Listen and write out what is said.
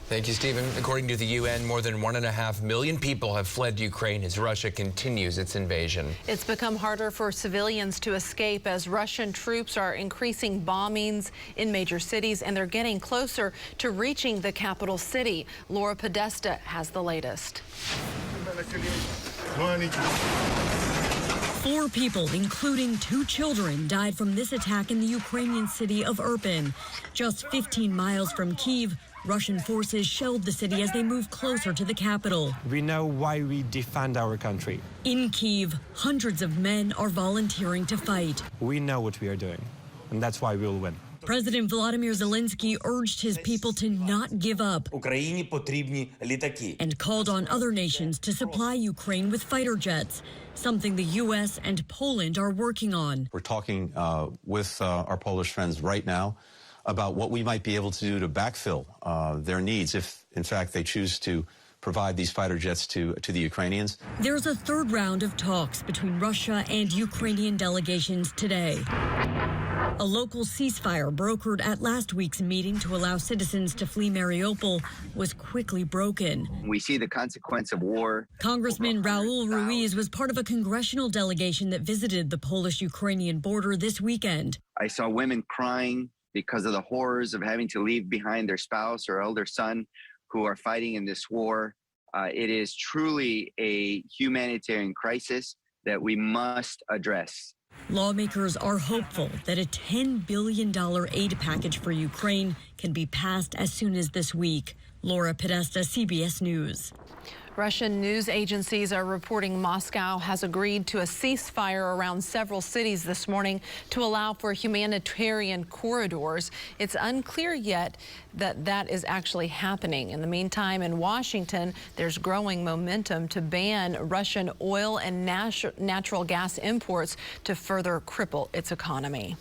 Thank you, Stephen. According to the UN, more than 1.5 million people have fled Ukraine as Russia continues its invasion. It's become harder for civilians to escape as Russian troops are increasing bombings in major cities, and they're getting closer to reaching the capital city. Laura Podesta has the latest. 4 people, including 2 children, died from this attack in the Ukrainian city of Irpin. Just 15 miles from Kyiv, Russian forces shelled the city as they move closer to the capital. We know why we defend our country. In Kyiv, hundreds of men are volunteering to fight. We know what we are doing, and that's why we will win. President Volodymyr Zelensky urged his people to not give up and called on other nations to supply Ukraine with fighter jets, something the U.S. and Poland are working on. We're talking with our Polish friends right now about what we might be able to do to backfill their needs if, in fact, they choose to provide these fighter jets to the Ukrainians. There's a third round of talks between Russia and Ukrainian delegations today. A local ceasefire brokered at last week's meeting to allow citizens to flee Mariupol was quickly broken. We see the consequence of war. Congressman Raul Ruiz was part of a congressional delegation that visited the Polish-Ukrainian border this weekend. I saw women crying because of the horrors of having to leave behind their spouse or elder son who are fighting in this war. It is truly a humanitarian crisis that we must address. Lawmakers are hopeful that a $10 billion aid package for Ukraine can be passed as soon as this week. Laura Podesta, CBS News. Russian news agencies are reporting Moscow has agreed to a ceasefire around several cities this morning to allow for humanitarian corridors. It's unclear yet that is actually happening. In the meantime, in Washington, there's growing momentum to ban Russian oil and natural gas imports to further cripple its economy.